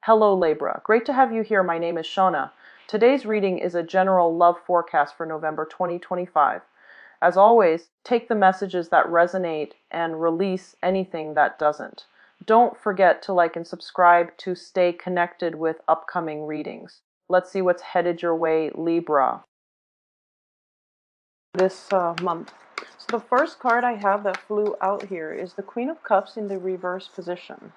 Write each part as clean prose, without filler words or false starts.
Hello Libra, great to have you here. My name is Shona. Today's reading is a general love forecast for November 2025. As always, take the messages that resonate and release anything that doesn't. Don't forget to like and subscribe to stay connected with upcoming readings. Let's see what's headed your way, Libra, this month. So the first card I have that flew out here is the Queen of Cups in the reverse position.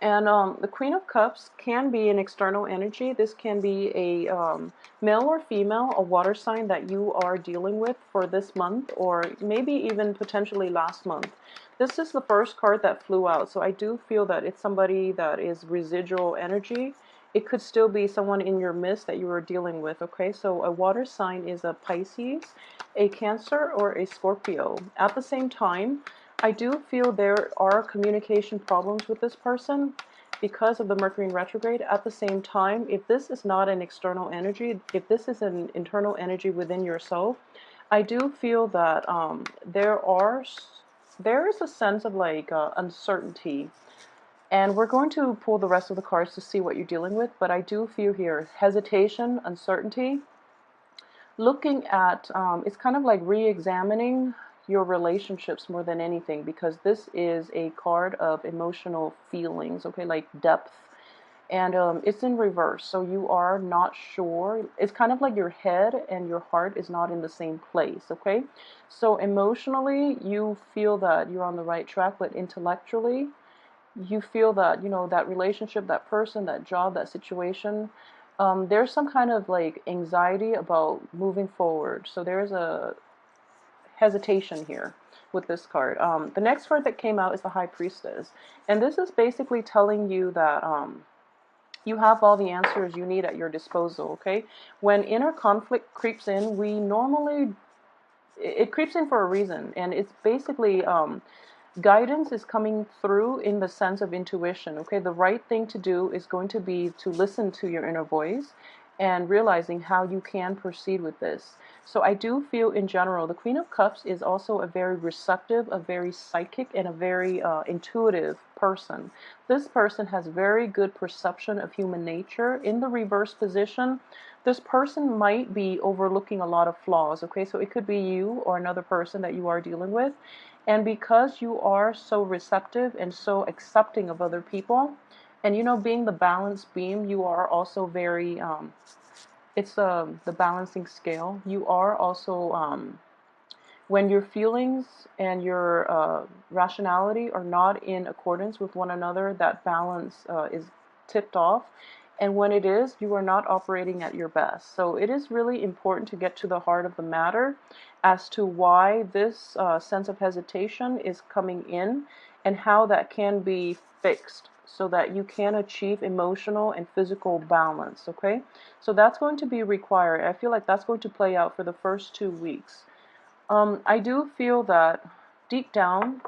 And the Queen of Cups can be an external energy. This can be a male or female, a water sign that you are dealing with for this month, or maybe even potentially last month. This is the first card that flew out, so I do feel that it's somebody that is residual energy. It could still be someone in your midst that you are dealing with, okay? So a water sign is a Pisces, a Cancer, or a Scorpio. At the same time, I do feel there are communication problems with this person because of the Mercury in retrograde. At the same time, if this is not an external energy, if this is an internal energy within yourself, I do feel that there is a sense of like uncertainty. And we're going to pull the rest of the cards to see what you're dealing with, but I do feel here hesitation, uncertainty, looking at, it's kind of like re-examining your relationships more than anything, because this is a card of emotional feelings, okay, like depth, and it's in reverse, so you are not sure. It's kind of like your head and your heart is not in the same place, okay? So emotionally, you feel that you're on the right track, but intellectually, you feel that, you know, that relationship, that person, that job, that situation, there's some kind of like anxiety about moving forward. So there's a hesitation here with this card. The next card that came out is the High Priestess. And this is basically telling you that you have all the answers you need at your disposal, okay? When inner conflict creeps in, it creeps in for a reason. And it's basically, guidance is coming through in the sense of intuition, okay? The right thing to do is going to be to listen to your inner voice and realizing how you can proceed with this. So I do feel in general, the Queen of Cups is also a very receptive, a very psychic, and a very intuitive person. This person has very good perception of human nature. In the reverse position, this person might be overlooking a lot of flaws, okay? So it could be you or another person that you are dealing with. And because you are so receptive and so accepting of other people, and you know, being the balanced beam, you are also very, it's the balancing scale. You are also, when your feelings and your rationality are not in accordance with one another, that balance is tipped off. And when it is, you are not operating at your best. So it is really important to get to the heart of the matter as to why this sense of hesitation is coming in and how that can be fixed so that you can achieve emotional and physical balance, okay? So that's going to be required. I feel like that's going to play out for the first 2 weeks. I do feel that deep down,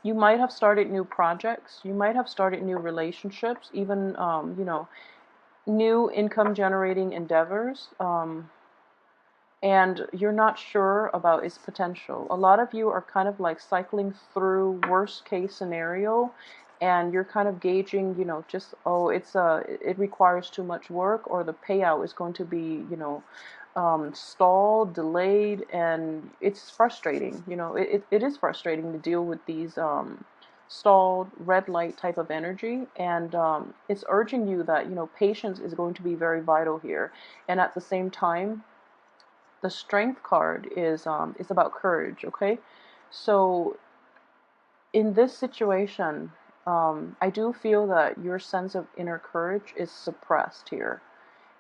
you might have started new projects, you might have started new relationships, even, you know, new income generating endeavors, and you're not sure about its potential. A lot of you are kind of like cycling through worst case scenario, and you're kind of gauging, you know, just, oh, it requires too much work, or the payout is going to be, you know, stalled, delayed, and it's frustrating. You know, it is frustrating to deal with these stalled red light type of energy, and it's urging you that, you know, patience is going to be very vital here. And at the same time, the Strength card is about courage, okay? So in this situation, I do feel that your sense of inner courage is suppressed here.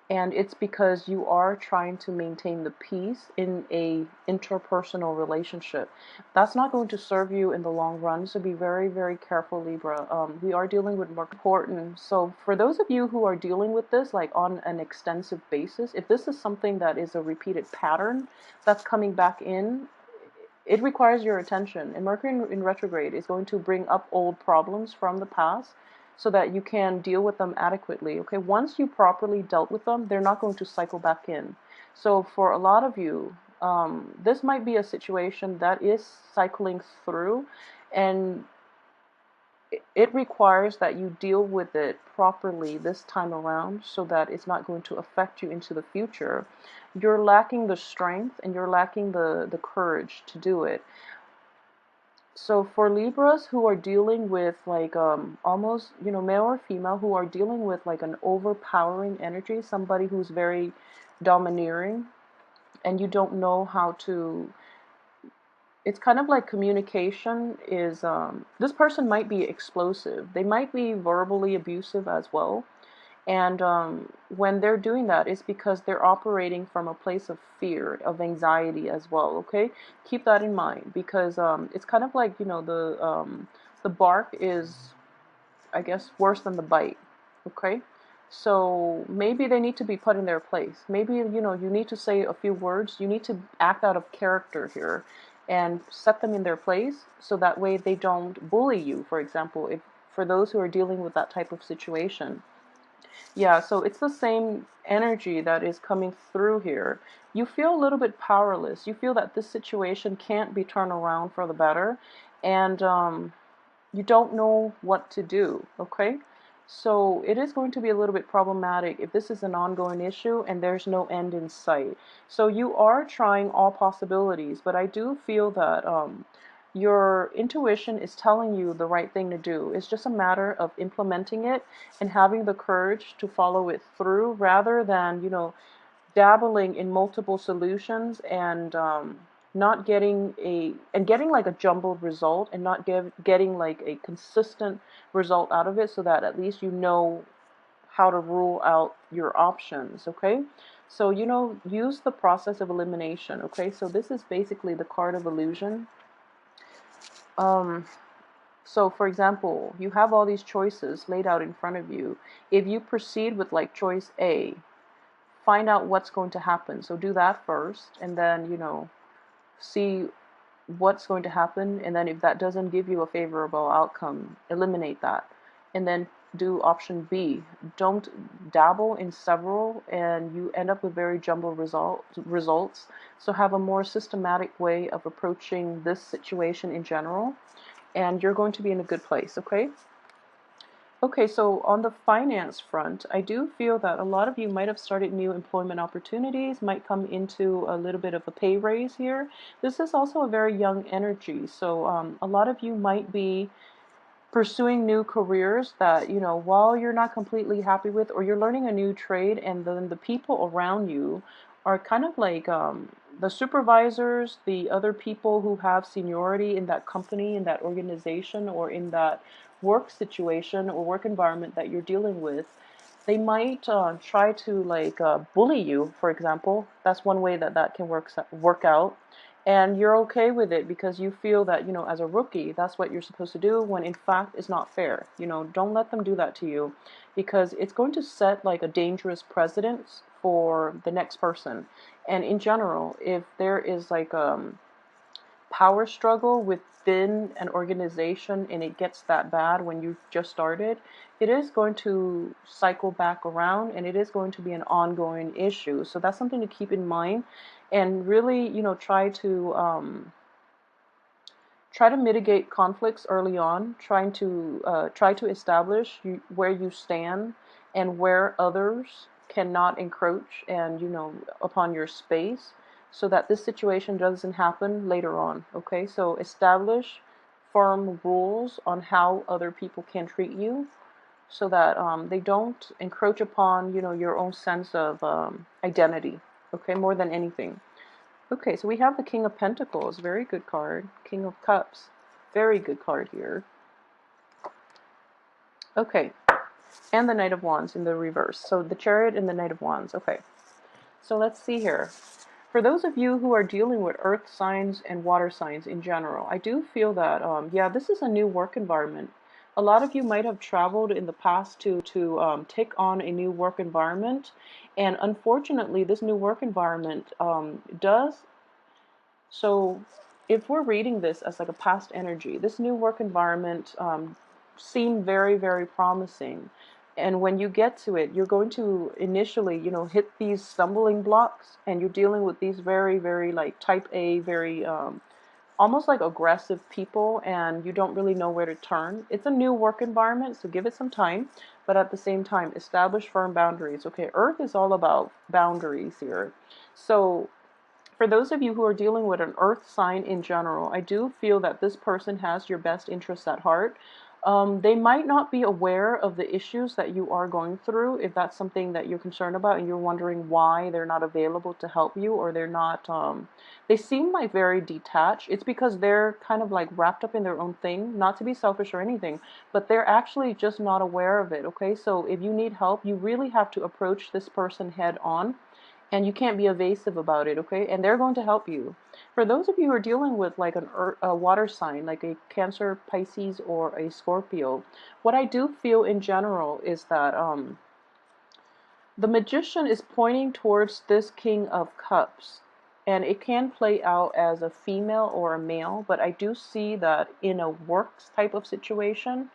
And it's because you are trying to maintain the peace in a interpersonal relationship. That's not going to serve you in the long run, so be very, very careful, Libra. We are dealing with more important. So for those of you who are dealing with this like on an extensive basis, if this is something that is a repeated pattern that's coming back in, it requires your attention. And Mercury in retrograde is going to bring up old problems from the past so that you can deal with them adequately. Okay, once you properly dealt with them, they're not going to cycle back in. So for a lot of you, this might be a situation that is cycling through, and it requires that you deal with it properly this time around so that it's not going to affect you into the future. You're lacking the strength and you're lacking the courage to do it. So for Libras who are dealing with like almost, male or female, who are dealing with like an overpowering energy, somebody who's very domineering, and you don't know how to, it's kind of like communication is, this person might be explosive. They might be verbally abusive as well. And when they're doing that, it's because they're operating from a place of fear, of anxiety as well. Okay, keep that in mind, because it's kind of like, the bark is, I guess, worse than the bite. Okay, so maybe they need to be put in their place. Maybe, you need to say a few words. You need to act out of character here and set them in their place so that way they don't bully you, for example, if for those who are dealing with that type of situation. Yeah, so it's the same energy that is coming through here. You feel a little bit powerless. You feel that this situation can't be turned around for the better, and you don't know what to do, okay? So it is going to be a little bit problematic if this is an ongoing issue and there's no end in sight. So you are trying all possibilities, but I do feel that your intuition is telling you the right thing to do. It's just a matter of implementing it and having the courage to follow it through rather than, dabbling in multiple solutions and not getting getting like a jumbled result and not getting like a consistent result out of it, so that at least you know how to rule out your options. Okay, so use the process of elimination. Okay, so this is basically the card of illusion. um so for example, you have all these choices laid out in front of you. If you proceed with like choice A, find out what's going to happen. So do that first, and then, see what's going to happen. And then if that doesn't give you a favorable outcome, eliminate that. And then do option B. Don't dabble in several, and you end up with very jumbled results. So have a more systematic way of approaching this situation in general, and you're going to be in a good place, okay? Okay, so on the finance front, I do feel that a lot of you might have started new employment opportunities, might come into a little bit of a pay raise here. This is also a very young energy, so a lot of you might be pursuing new careers that, while you're not completely happy with, or you're learning a new trade, and then the people around you are kind of like the supervisors, the other people who have seniority in that company, in that organization, or in that work situation or work environment that you're dealing with. They might try to like bully you, for example. That's one way that that can work out. And you're okay with it because you feel that, as a rookie, that's what you're supposed to do, when in fact it's not fair. Don't let them do that to you, because it's going to set like a dangerous precedent for the next person. And in general, if there is like power struggle within an organization and it gets that bad when you just started, it is going to cycle back around and it is going to be an ongoing issue. So that's something to keep in mind, and really, try to mitigate conflicts early on, try to establish where you stand and where others cannot encroach and, upon your space, so that this situation doesn't happen later on. Okay, so establish firm rules on how other people can treat you, so that they don't encroach upon, your own sense of identity. Okay, more than anything. Okay, so we have the King of Pentacles, very good card. King of Cups, very good card here. Okay, and the Knight of Wands in the reverse. So the Chariot and the Knight of Wands. Okay, so let's see here. For those of you who are dealing with earth signs and water signs in general, I do feel that, yeah, this is a new work environment. A lot of you might have traveled in the past to take on a new work environment. And unfortunately, this new work environment does. So if we're reading this as like a past energy, this new work environment seemed very, very promising. And when you get to it, you're going to initially, hit these stumbling blocks, and you're dealing with these very, very like type A, very almost like aggressive people, and you don't really know where to turn. It's a new work environment, so give it some time, but at the same time, establish firm boundaries. Okay, Earth is all about boundaries here. So for those of you who are dealing with an earth sign in general, I do feel that this person has your best interests at heart. They might not be aware of the issues that you are going through, if that's something that you're concerned about and you're wondering why they're not available to help you, or they're not, they seem like very detached. It's because they're kind of like wrapped up in their own thing, not to be selfish or anything, but they're actually just not aware of it, okay? So if you need help, you really have to approach this person head on, and you can't be evasive about it, okay? And they're going to help you. For those of you who are dealing with like a water sign, like a Cancer, Pisces, or a Scorpio, what I do feel in general is that the Magician is pointing towards this King of Cups. And it can play out as a female or a male, but I do see that in a works type of situation,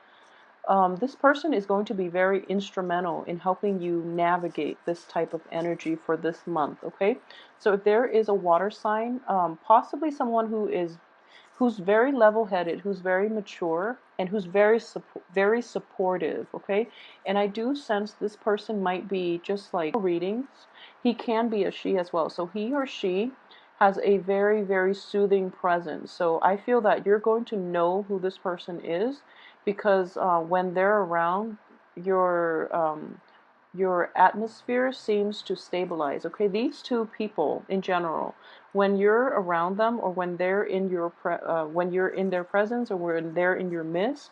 this person is going to be very instrumental in helping you navigate this type of energy for this month, okay? So if there is a water sign, possibly someone who's very level-headed, who's very mature, and who's very supportive, okay? And I do sense this person might be just like readings. He can be a she as well. So he or she has a very, very soothing presence. So I feel that you're going to know who this person is, because when they're around, your your atmosphere seems to stabilize. Okay, these two people in general, when you're around them, or when they're in your when you're in their presence, or when they're in your midst,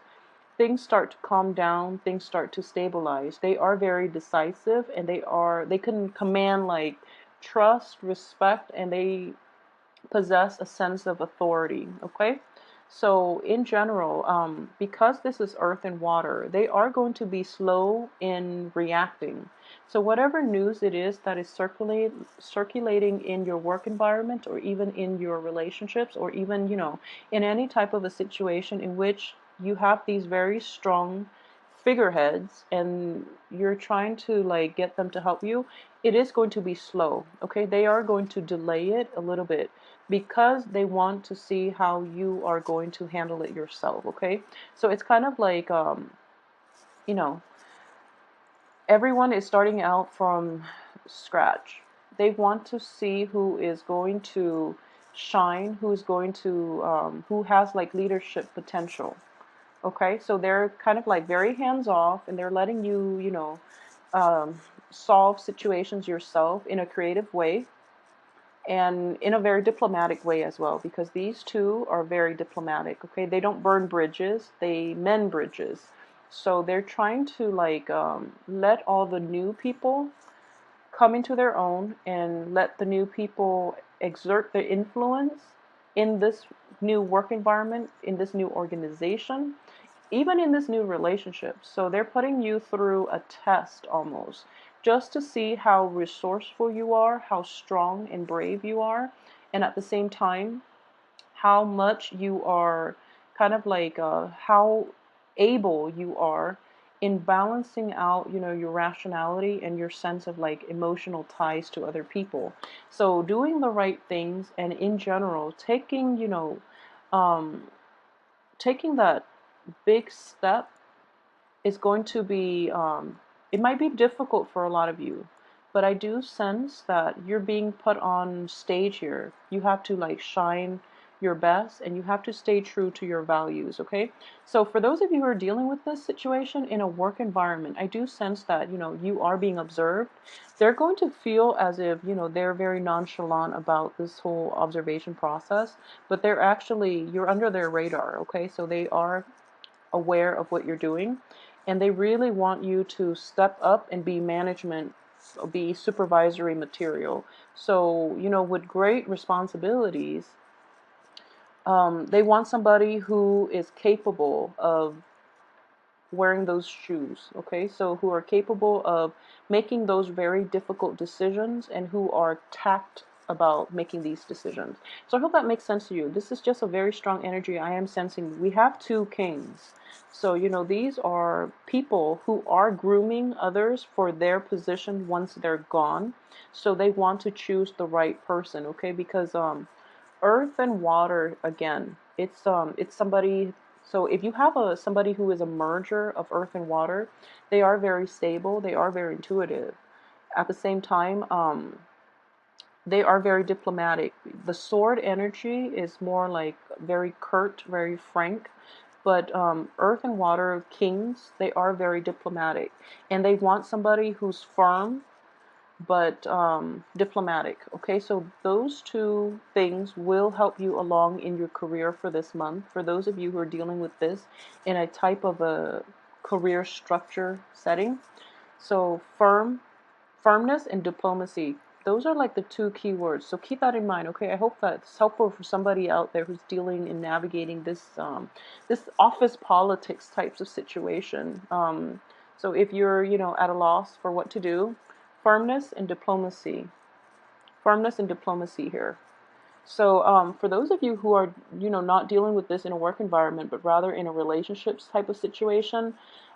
things start to calm down, things start to stabilize. They are very decisive, and they can command like trust, respect, and they possess a sense of authority, okay? So in general, because this is earth and water, they are going to be slow in reacting. So whatever news it is that is circulating in your work environment, or even in your relationships, or even, in any type of a situation in which you have these very strong figureheads and you're trying to like get them to help you, it is going to be slow, okay? They are going to delay it a little bit, because they want to see how you are going to handle it yourself, okay? So it's kind of like, you know, everyone is starting out from scratch. They want to see who is going to shine, who is going to, who has like leadership potential, okay? So they're kind of like very hands off, and they're letting you, solve situations yourself in a creative way, and in a very diplomatic way as well, because these two are very diplomatic, okay? They don't burn bridges, they mend bridges. So they're trying to like let all the new people come into their own, and let the new people exert their influence in this new work environment, in this new organization, even in this new relationship. So they're putting you through a test almost, just to see how resourceful you are, how strong and brave you are, and at the same time, how much you are kind of like how able you are in balancing out, your rationality and your sense of like emotional ties to other people. So doing the right things, and in general taking, um, taking that big step is going to be, it might be difficult for a lot of you, but I do sense that you're being put on stage here. You have to like shine your best, and you have to stay true to your values, okay? So for those of you who are dealing with this situation in a work environment, I do sense that, you are being observed. They're going to feel as if, they're very nonchalant about this whole observation process, but they're actually, you're under their radar, okay? So they are aware of what you're doing, and they really want you to step up and be management, be supervisory material. So, with great responsibilities, they want somebody who is capable of wearing those shoes, okay? So who are capable of making those very difficult decisions, and who are tact about making these decisions. So I hope that makes sense to you. This is just a very strong energy I am sensing. We have two kings. So, these are people who are grooming others for their position once they're gone. So they want to choose the right person, okay? Because Earth and water again. It's somebody. So if you have somebody who is a merger of earth and water, they are very stable. They are very intuitive. At the same time, they are very diplomatic. The sword energy is more like very curt, very frank. But earth and water kings, they are very diplomatic, and they want somebody who's firm but diplomatic. Okay, so those two things will help you along in your career for this month. For those of you who are dealing with this in a type of a career structure setting, so firmness and diplomacy. Those are like the two key words. So keep that in mind, okay? I hope that's helpful for somebody out there who's dealing and navigating this office politics types of situation. So if you're, at a loss for what to do, firmness and diplomacy. Firmness and diplomacy here. So for those of you who are, not dealing with this in a work environment, but rather in a relationships type of situation,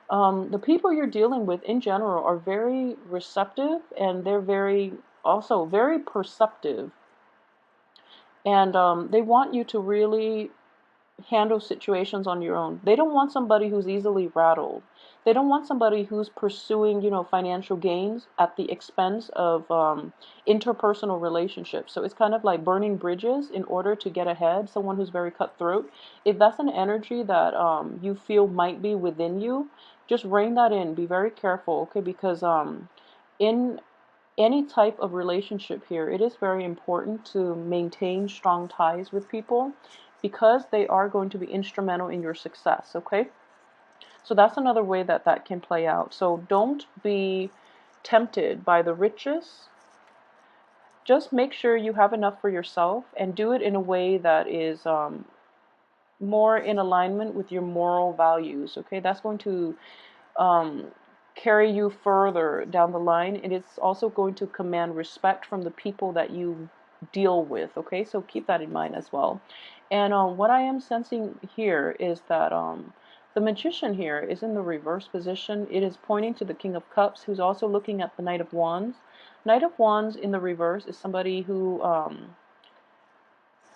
the people you're dealing with in general are very receptive, and they're also very perceptive. And they want you to really handle situations on your own. They don't want somebody who's easily rattled. They don't want somebody who's pursuing, financial gains at the expense of interpersonal relationships. So it's kind of like burning bridges in order to get ahead. Someone who's very cutthroat. If that's an energy that you feel might be within you, just rein that in. Be very careful, okay? Because in any type of relationship here, it is very important to maintain strong ties with people because they are going to be instrumental in your success, okay? So that's another way that that can play out. So don't be tempted by the riches. Just make sure you have enough for yourself and do it in a way that is more in alignment with your moral values, okay? That's going to um, carry you further down the line, and it's also going to command respect from the people that you deal with, okay? So keep that in mind as well. And what I am sensing here is that the magician here is in the reverse position. It is pointing to the King of Cups, who's also looking at the Knight of Wands. Knight of Wands in the reverse is somebody who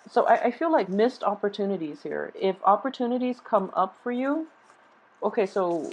so I feel like missed opportunities here. If opportunities come up for you, okay, so